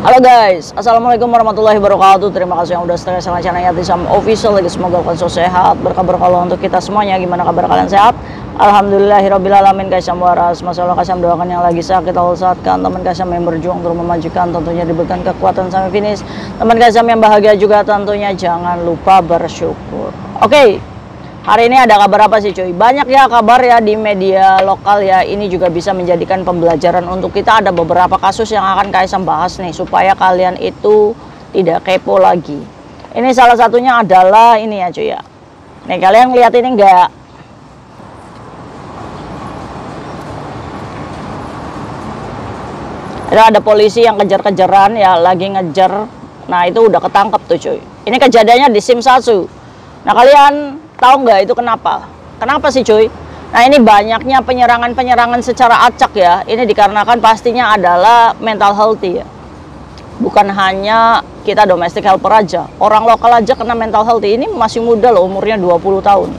Halo guys, assalamualaikum warahmatullahi wabarakatuh. Terima kasih yang udah setia sama channel Yatisam Official. Lagi semoga kalian selalu sehat, berkabar kalau untuk kita semuanya. Gimana kabar kalian, sehat? Alhamdulillahirobbilalamin guys. Yang waras, masalah kasih doakan yang lagi sakit Allah sehatkan, teman kasih yang berjuang untuk memajukan tentunya diberikan kekuatan sampai finish. Teman kasih yang bahagia juga tentunya jangan lupa bersyukur. Oke. Hari ini ada kabar apa sih cuy? Banyak ya kabar ya di media lokal ya. Ini juga bisa menjadikan pembelajaran untuk kita. Ada beberapa kasus yang akan Kaisang bahas nih, supaya kalian itu tidak kepo lagi. Ini salah satunya adalah ini ya cuy ya. Nih kalian lihat ini enggak? Ada polisi yang kejar-kejaran ya, lagi ngejar. Nah itu udah ketangkep tuh cuy. Ini kejadiannya di Simsasu. Nah kalian tahu nggak itu kenapa? Kenapa sih cuy? Nah ini banyaknya penyerangan-penyerangan secara acak ya. Ini dikarenakan pastinya adalah mental health ya. Bukan hanya kita domestic helper aja. Orang lokal aja kena mental health. Ini masih muda loh, umurnya 20 tahun.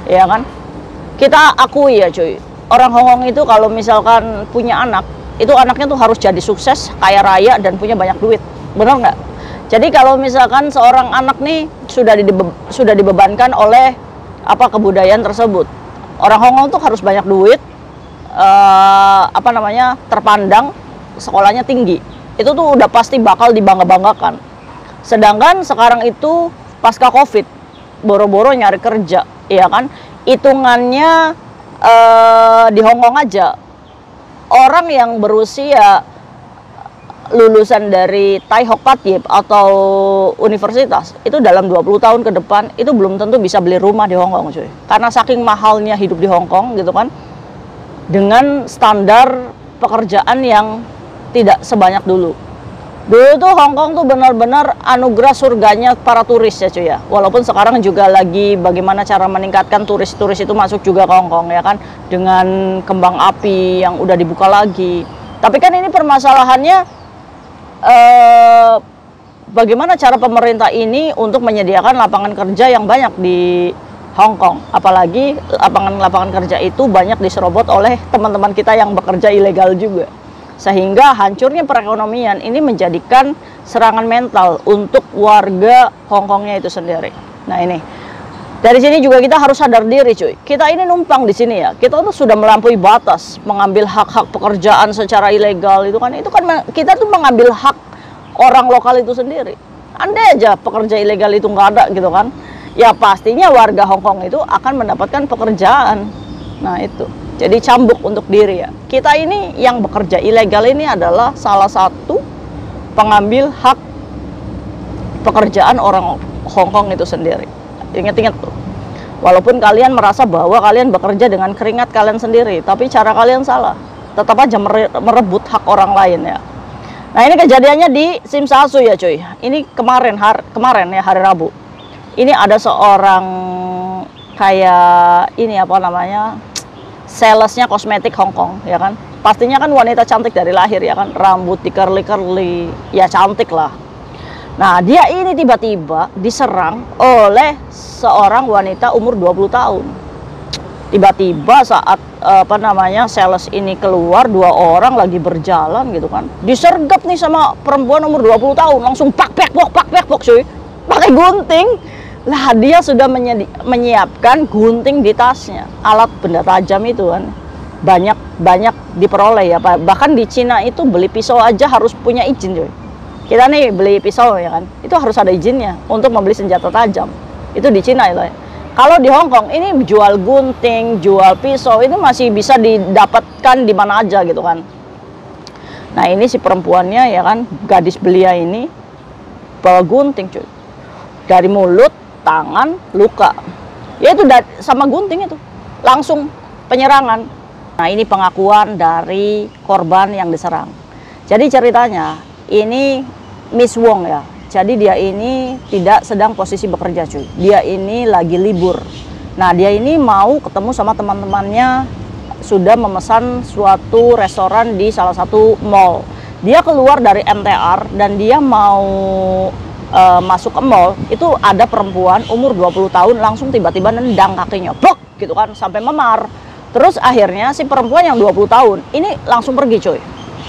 Ya kan? Kita akui ya cuy. Orang Hongkong itu kalau misalkan punya anak, itu anaknya tuh harus jadi sukses, kaya raya, dan punya banyak duit. Bener nggak? Jadi kalau misalkan seorang anak nih sudah dibebankan oleh kebudayaan tersebut, orang Hongkong tuh harus banyak duit, terpandang, sekolahnya tinggi, itu tuh udah pasti bakal dibangga-banggakan. Sedangkan sekarang itu pasca COVID, boro-boro nyari kerja, ya kan? Hitungannya di Hongkong aja, orang yang berusia lulusan dari Tai Hok Pat Yip atau universitas itu dalam 20 tahun ke depan itu belum tentu bisa beli rumah di Hongkong cuy, karena saking mahalnya hidup di Hongkong gitu kan, dengan standar pekerjaan yang tidak sebanyak dulu tuh Hongkong tuh benar-benar anugerah surganya para turis ya cuy ya. Walaupun sekarang juga lagi bagaimana cara meningkatkan turis-turis itu masuk juga ke Hongkong ya kan, dengan kembang api yang udah dibuka lagi. Tapi kan ini permasalahannya bagaimana cara pemerintah ini untuk menyediakan lapangan kerja yang banyak di Hong Kong. Apalagi lapangan kerja itu banyak diserobot oleh teman-teman kita yang bekerja ilegal juga. Sehingga hancurnya perekonomian ini menjadikan serangan mental untuk warga Hong Kongnya itu sendiri. Nah ini, dari sini juga kita harus sadar diri cuy. Kita ini numpang di sini ya. Kita tuh sudah melampaui batas mengambil hak-hak pekerjaan secara ilegal itu kan kita tuh mengambil hak orang lokal itu sendiri. Andai aja pekerja ilegal itu nggak ada gitu kan, ya pastinya warga Hong Kong itu akan mendapatkan pekerjaan. Nah itu, jadi cambuk untuk diri ya. Kita ini yang bekerja ilegal ini adalah salah satu pengambil hak pekerjaan orang Hong Kong itu sendiri. Ingat-ingat tuh, walaupun kalian merasa bahwa kalian bekerja dengan keringat kalian sendiri, tapi cara kalian salah. Tetap aja merebut hak orang lain ya. Nah ini kejadiannya di Simsasu ya cuy. Ini kemarin ya, hari Rabu. Ini ada seorang kayak ini salesnya kosmetik Hong Kong ya kan. Pastinya kan wanita cantik dari lahir ya kan, rambut di curly ya, cantik lah. Nah dia ini tiba-tiba diserang oleh seorang wanita umur 20 tahun. Tiba-tiba saat sales ini keluar, dua orang lagi berjalan gitu kan, disergap nih sama perempuan umur 20 tahun, langsung pak pok cuy, pakai gunting. Lah dia sudah menyiapkan gunting di tasnya, alat benda tajam itu kan banyak diperoleh ya. Bahkan di Cina itu beli pisau aja harus punya izin cuy. Kita nih beli pisau ya kan, itu harus ada izinnya untuk membeli senjata tajam. Itu di Cina ya. Kalau di Hong Kong ini jual gunting, jual pisau ini masih bisa didapatkan di mana aja gitu kan. Nah ini si perempuannya ya kan, gadis belia ini bawa gunting cuy, dari mulut, tangan, luka. Ya itu sama gunting itu langsung penyerangan. Nah ini pengakuan dari korban yang diserang. Jadi ceritanya ini Miss Wong ya. Jadi dia ini tidak sedang posisi bekerja cuy. Dia ini lagi libur. Nah dia ini mau ketemu sama teman-temannya, sudah memesan suatu restoran di salah satu mall. Dia keluar dari MTR dan dia mau masuk ke mall. Itu ada perempuan umur 20 tahun langsung tiba-tiba nendang kakinya, blok gitu kan, sampai memar. Terus akhirnya si perempuan yang 20 tahun ini langsung pergi cuy.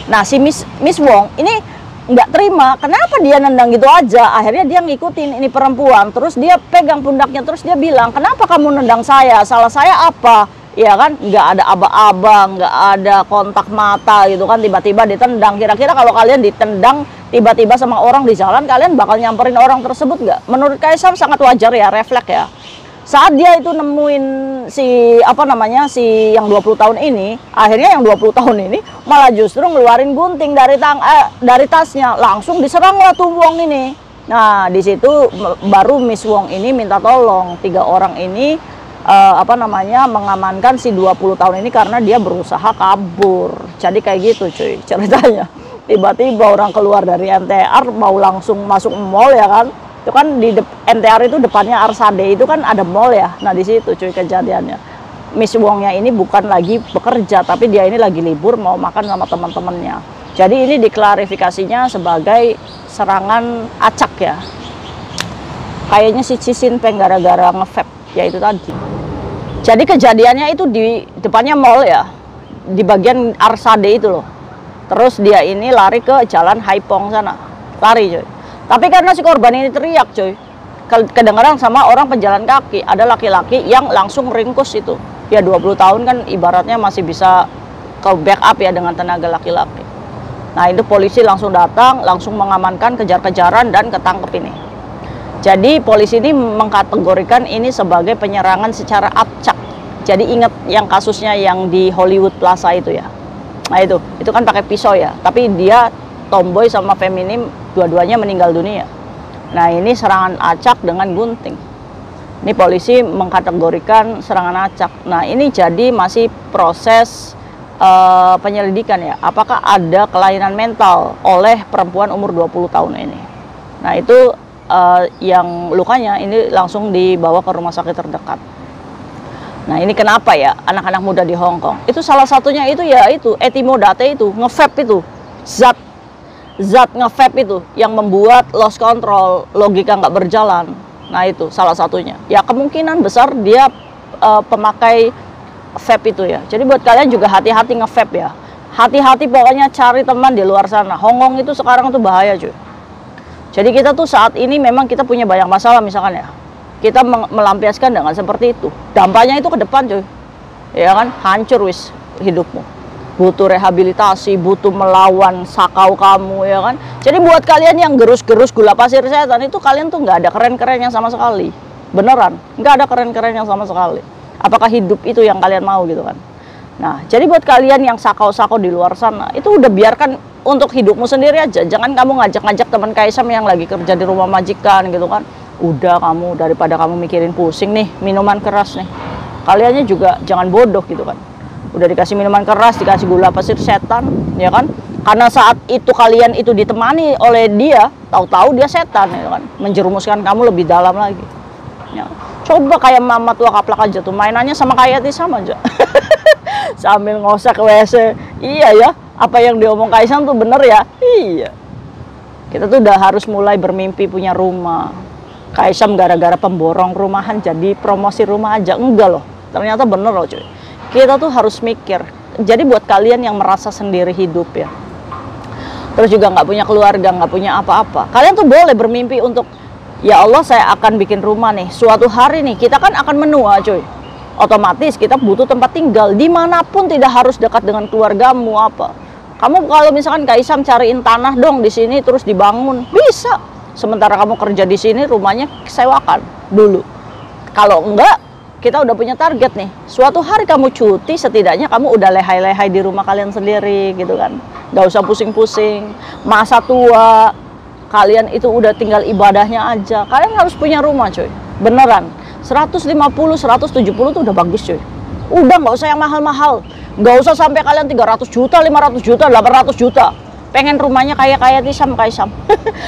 Nah si Miss Wong ini nggak terima, kenapa dia nendang gitu aja. Akhirnya dia ngikutin ini perempuan, terus dia pegang pundaknya, terus dia bilang, kenapa kamu nendang saya, salah saya apa? Ya kan, nggak ada aba-aba, nggak ada kontak mata gitu kan, tiba-tiba ditendang. Kira-kira kalau kalian ditendang tiba-tiba sama orang di jalan, kalian bakal nyamperin orang tersebut nggak? Menurut Kaisam sangat wajar ya, refleks ya. Saat dia itu nemuin si apa namanya, si yang 20 tahun ini, akhirnya yang 20 tahun ini malah justru ngeluarin gunting dari tasnya, langsung diserang lah tuh Wong ini. Nah, di situ baru Miss Wong ini minta tolong 3 orang ini apa namanya, mengamankan si 20 tahun ini karena dia berusaha kabur. Jadi kayak gitu cuy ceritanya. Tiba-tiba orang keluar dari NTR mau langsung masuk mall ya kan. Itu kan di NTR itu depannya Arsade itu kan ada mall ya. Nah di situ cuy kejadiannya. Miss Wongnya ini bukan lagi bekerja, tapi dia ini lagi libur mau makan sama teman-temannya. Jadi ini diklarifikasinya sebagai serangan acak ya. Kayaknya si Cisin Peng gara-gara nge-vape, ya itu tadi. Jadi kejadiannya itu di depannya mall ya, di bagian Arsade itu loh. Terus dia ini lari ke jalan Haipong sana, lari cuy. Tapi karena si korban ini teriak cuy, kedengaran sama orang pejalan kaki, ada laki-laki yang langsung ringkus itu. Ya 20 tahun kan ibaratnya masih bisa ke backup ya dengan tenaga laki-laki. Nah itu polisi langsung datang, langsung mengamankan, kejar-kejaran dan ketangkep ini. Jadi polisi ini mengkategorikan ini sebagai penyerangan secara acak. Jadi ingat yang kasusnya yang di Hollywood Plaza itu ya. Nah itu kan pakai pisau ya, tapi dia tomboy sama feminim dua-duanya meninggal dunia. Nah ini serangan acak dengan gunting. Ini polisi mengkategorikan serangan acak. Nah ini jadi masih proses penyelidikan ya. Apakah ada kelainan mental oleh perempuan umur 20 tahun ini. Nah itu yang lukanya ini langsung dibawa ke rumah sakit terdekat. Nah ini kenapa ya anak-anak muda di Hong Kong. Itu salah satunya itu ya itu etimodate itu, nge-vape itu. Zat nge-vape itu yang membuat lost control, logika nggak berjalan. Nah itu salah satunya. Ya kemungkinan besar dia pemakai vape itu ya. Jadi buat kalian juga hati-hati nge-vape ya. Hati-hati pokoknya cari teman di luar sana. Hong Kong itu sekarang tuh bahaya cuy. Jadi kita tuh saat ini memang kita punya banyak masalah misalkan ya. Kita melampiaskan dengan seperti itu. Dampaknya itu ke depan cuy. Ya kan, hancur wis hidupmu. Butuh rehabilitasi, butuh melawan sakau kamu ya kan. Jadi buat kalian yang gerus-gerus gula pasir setan itu kalian tuh nggak ada keren-kerennya sama sekali. Beneran, nggak ada keren-kerennya sama sekali. Apakah hidup itu yang kalian mau gitu kan? Nah, jadi buat kalian yang sakau-sakau di luar sana, itu udah biarkan untuk hidupmu sendiri aja. Jangan kamu ngajak-ngajak teman Kaisam yang lagi kerja di rumah majikan gitu kan. Udah kamu, daripada kamu mikirin pusing nih, minuman keras nih. Kaliannya juga jangan bodoh gitu kan. Udah dikasih minuman keras, dikasih gula pasir setan, ya kan? Karena saat itu kalian itu ditemani oleh dia, tahu-tahu dia setan ya kan. Menjerumuskan kamu lebih dalam lagi. Ya. Coba kayak mama tua kaplak aja tuh, mainannya sama kayak sama aja. Sambil ngosek WC. Iya ya, apa yang diomong Kaisang tuh bener ya? Iya. Kita tuh udah harus mulai bermimpi punya rumah. Kaisam gara-gara pemborong rumahan jadi promosi rumah aja. Enggak loh, ternyata bener loh cuy. Kita tuh harus mikir. Jadi buat kalian yang merasa sendiri hidup ya, terus juga nggak punya keluarga, nggak punya apa-apa, kalian tuh boleh bermimpi untuk, ya Allah saya akan bikin rumah nih. Suatu hari nih kita kan akan menua cuy. Otomatis kita butuh tempat tinggal dimanapun, tidak harus dekat dengan keluargamu apa. Kamu kalau misalkan Kaisam cariin tanah dong di sini terus dibangun, bisa. Sementara kamu kerja di sini, rumahnya sewakan dulu. Kalau enggak, kita udah punya target nih. Suatu hari kamu cuti, setidaknya kamu udah lehai-lehai di rumah kalian sendiri gitu kan. Gak usah pusing-pusing. Masa tua, kalian itu udah tinggal ibadahnya aja. Kalian harus punya rumah cuy. Beneran. 150, 170 tuh udah bagus cuy. Udah nggak usah yang mahal-mahal. Nggak usah sampai kalian 300 juta, 500 juta, 800 juta. Pengen rumahnya kayak Kaisam.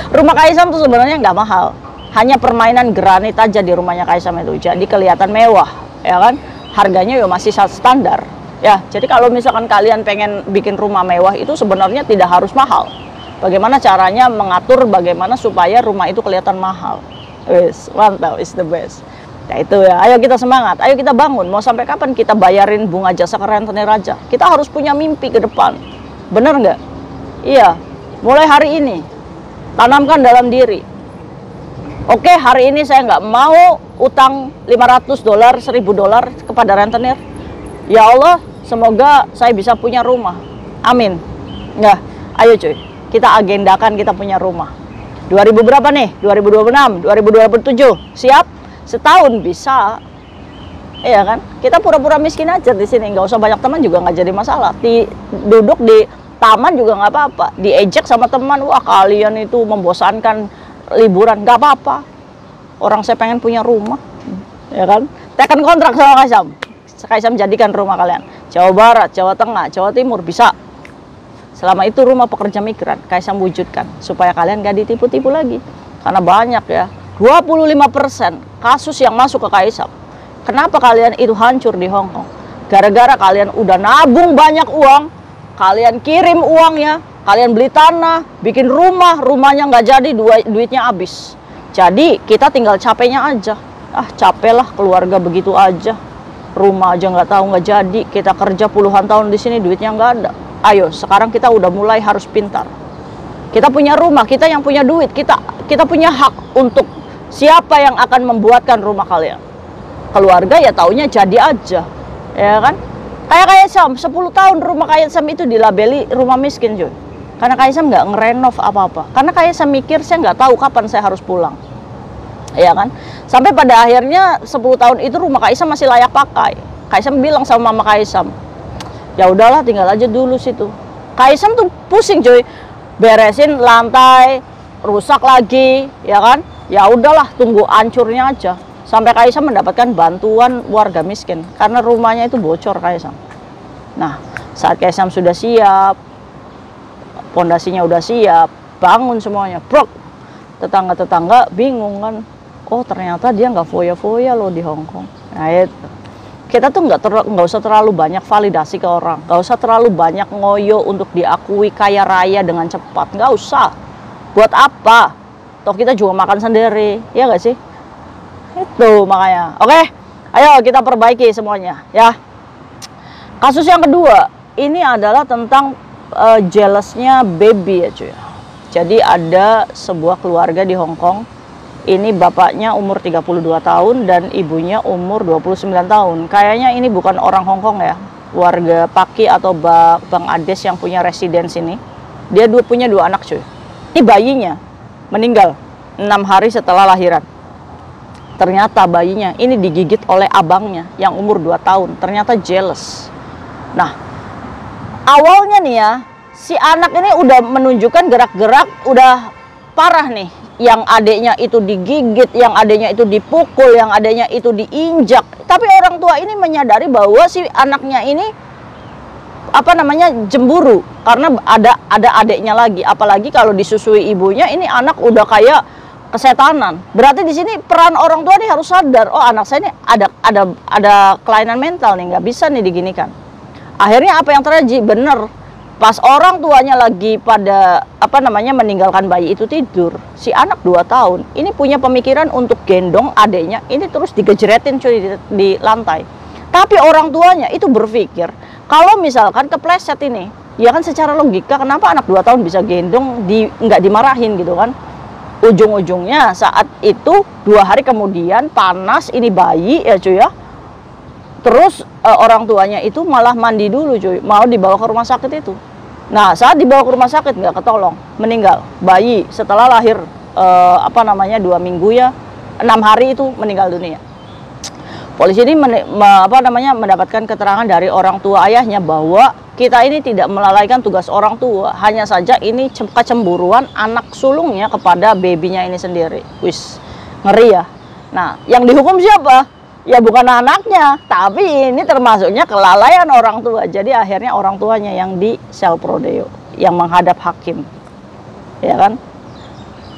Rumah Kaisam tuh sebenarnya nggak mahal. Hanya permainan granit aja di rumahnya Kaisam itu. Jadi kelihatan mewah, ya kan? Harganya ya masih standar. Ya, jadi kalau misalkan kalian pengen bikin rumah mewah itu sebenarnya tidak harus mahal. Bagaimana caranya mengatur bagaimana supaya rumah itu kelihatan mahal. Wes, mantap, is the best. Ya itu ya, ayo kita semangat, ayo kita bangun. Mau sampai kapan kita bayarin bunga jasa ke rentenir aja? Kita harus punya mimpi ke depan. Bener nggak? Iya, mulai hari ini Tanamkan dalam diri. Oke, hari ini saya nggak mau utang $500, $1.000 kepada rentenir. Ya Allah, semoga saya bisa punya rumah. Amin. Nggak, ayo cuy, kita agendakan kita punya rumah. 2000 berapa nih? 2026, 2027. Siap? Setahun bisa. Iya kan? Kita pura-pura miskin aja di sini, nggak usah banyak teman juga nggak jadi masalah. Duduk di taman juga nggak apa-apa. Diejek sama teman, wah kalian itu membosankan liburan, nggak apa-apa. Orang saya pengen punya rumah, ya kan? Tekan kontrak sama Kaisam. Kaisam jadikan rumah kalian. Jawa Barat, Jawa Tengah, Jawa Timur bisa. Selama itu rumah pekerja migran, Kaisam wujudkan supaya kalian nggak ditipu-tipu lagi. Karena banyak ya, 25% kasus yang masuk ke Kaisam. Kenapa kalian itu hancur di Hong Kong? Gara-gara kalian udah nabung banyak uang, kalian kirim uangnya, kalian beli tanah, bikin rumah, rumahnya nggak jadi, duitnya habis. Jadi kita tinggal capeknya aja. Ah, capek lah keluarga begitu aja. Rumah aja nggak tahu nggak jadi. Kita kerja puluhan tahun di sini, duitnya nggak ada. Ayo, sekarang kita udah mulai harus pintar. Kita punya rumah, kita yang punya duit, kita punya hak untuk siapa yang akan membuatkan rumah kalian. Keluarga ya taunya jadi aja, ya kan? Kayak Kaisam, 10 tahun rumah Kaisam itu dilabeli rumah miskin cuy. Karena Kaisam nggak ngerenov apa-apa. Karena Kaisam mikir saya nggak tahu kapan saya harus pulang, ya kan? Sampai pada akhirnya 10 tahun itu rumah Kaisam masih layak pakai. Kaisam bilang sama mama Kaisam, ya udahlah tinggal aja dulu situ. Kaisam tuh pusing cuy, beresin lantai, rusak lagi, ya kan? Ya udahlah tunggu hancurnya aja. Sampai Kaisam mendapatkan bantuan warga miskin karena rumahnya itu bocor Kaisam. Nah, saat Kaisam sudah siap, pondasinya udah siap, bangun semuanya, brok. Tetangga-tetangga bingung kan, oh ternyata dia nggak foya-foya loh di Hong Kong. Nah itu, kita tuh nggak usah terlalu banyak validasi ke orang, nggak usah terlalu banyak ngoyo untuk diakui kaya raya dengan cepat, nggak usah. Buat apa? Toh kita juga makan sendiri, ya nggak sih? Itu makanya. Oke, ayo kita perbaiki semuanya ya. Kasus yang kedua ini adalah tentang jealousnya baby ya cuy. Jadi ada sebuah keluarga di Hong Kong. Ini bapaknya umur 32 tahun dan ibunya umur 29 tahun. Kayaknya ini bukan orang Hong Kong ya, warga Paki atau Bang Ades yang punya residence ini. Dia punya 2 anak cuy. Ini bayinya meninggal 6 hari setelah lahiran. Ternyata bayinya ini digigit oleh abangnya yang umur 2 tahun. Ternyata jealous. Nah, awalnya nih ya, si anak ini udah menunjukkan gerak-gerak udah parah nih. Yang adiknya itu digigit, yang adiknya itu dipukul, yang adiknya itu diinjak. Tapi orang tua ini menyadari bahwa si anaknya ini cemburu karena ada adiknya lagi. Apalagi kalau disusui ibunya, ini anak udah kayak kesetanan. Berarti di sini peran orang tua nih harus sadar, oh anak saya ini ada kelainan mental nih, nggak bisa nih diginikan. Akhirnya apa yang terjadi? Bener, pas orang tuanya lagi pada meninggalkan bayi itu tidur, si anak 2 tahun ini punya pemikiran untuk gendong adiknya, ini terus digejretin cuy di lantai. Tapi orang tuanya itu berpikir kalau misalkan kepleset ini, ya kan secara logika kenapa anak 2 tahun bisa gendong nggak dimarahin gitu kan? Ujung-ujungnya saat itu 2 hari kemudian panas ini bayi ya cuy ya. Terus orang tuanya itu malah mandi dulu cuy, mau dibawa ke rumah sakit itu. Nah saat dibawa ke rumah sakit nggak ketolong, meninggal. Bayi setelah lahir 2 minggu ya, 6 hari itu meninggal dunia. Polisi ini mendapatkan keterangan dari orang tua ayahnya bahwa kita ini tidak melalaikan tugas orang tua, hanya saja ini kecemburuan anak sulungnya kepada babynya ini sendiri. Wis, ngeri ya. Nah, yang dihukum siapa? Ya bukan anaknya, tapi ini termasuknya kelalaian orang tua. Jadi akhirnya orang tuanya yang di sel prodeo, yang menghadap hakim. Ya kan?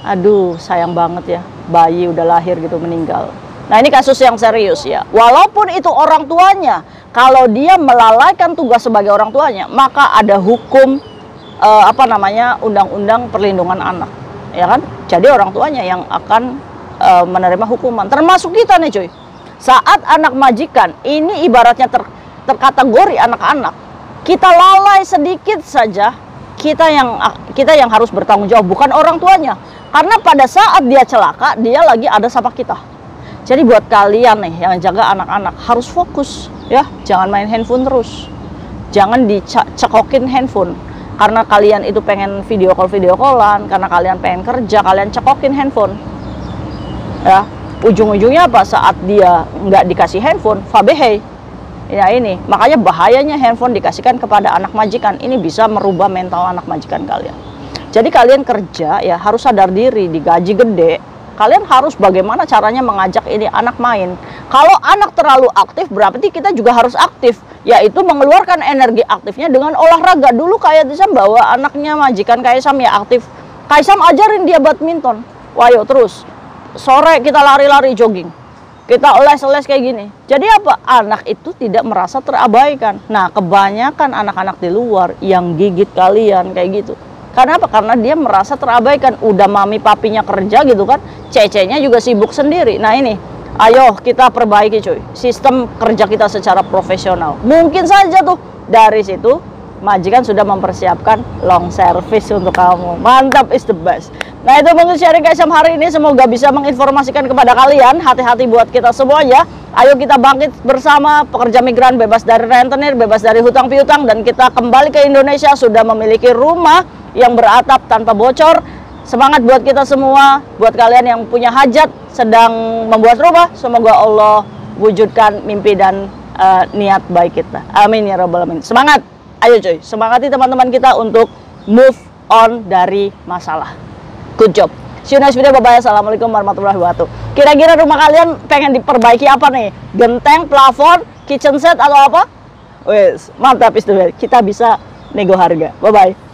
Aduh, sayang banget ya, bayi udah lahir gitu meninggal. Nah ini kasus yang serius ya. Walaupun itu orang tuanya, kalau dia melalaikan tugas sebagai orang tuanya, maka ada hukum undang-undang perlindungan anak, ya kan? Jadi orang tuanya yang akan menerima hukuman. Termasuk kita nih cuy. Saat anak majikan, ini ibaratnya terkategori anak-anak. Kita lalai sedikit saja, kita yang harus bertanggung jawab, bukan orang tuanya. Karena pada saat dia celaka, dia lagi ada sama kita. Jadi buat kalian nih yang jaga anak-anak harus fokus ya, jangan main handphone terus. Jangan dicekokin handphone. Karena kalian itu pengen video callan, karena kalian pengen kerja, kalian cekokin handphone. Ya, ujung-ujungnya apa? Saat dia nggak dikasih handphone, fabehe. Ya ini, makanya bahayanya handphone dikasihkan kepada anak majikan. Ini bisa merubah mental anak majikan kalian. Jadi kalian kerja ya harus sadar diri, digaji gede. Kalian harus bagaimana caranya mengajak ini anak main. Kalau anak terlalu aktif, berarti kita juga harus aktif, yaitu mengeluarkan energi aktifnya dengan olahraga. Dulu Kaisam bawa anaknya majikan Kaisam ya aktif. Kaisam ajarin dia badminton. Wayo terus. Sore kita lari-lari jogging. Kita les-les kayak gini. Jadi apa? Anak itu tidak merasa terabaikan. Nah, kebanyakan anak-anak di luar yang gigit kalian kayak gitu. Karena apa? Karena dia merasa terabaikan. Udah mami papinya kerja gitu kan, cecenya juga sibuk sendiri. Nah ini, ayo kita perbaiki cuy, sistem kerja kita secara profesional. Mungkin saja tuh dari situ majikan sudah mempersiapkan long service untuk kamu. Mantap, is the best. Nah itu mungkin sharing Kaisam hari ini, semoga bisa menginformasikan kepada kalian. Hati-hati buat kita semuanya. Ayo kita bangkit bersama, pekerja migran bebas dari rentenir, bebas dari hutang piutang, dan kita kembali ke Indonesia sudah memiliki rumah yang beratap tanpa bocor. Semangat buat kita semua. Buat kalian yang punya hajat sedang membuat rumah, semoga Allah wujudkan mimpi dan niat baik kita. Amin ya rabbal alamin. Semangat. Ayo cuy, semangati teman-teman kita untuk move on dari masalah. Good job. See you next video. Bye-bye. Assalamualaikum warahmatullahi wabarakatuh. Kira-kira rumah kalian pengen diperbaiki apa nih? Genteng, plafon, kitchen set atau apa? Wes, mantap, kita bisa nego harga. Bye-bye.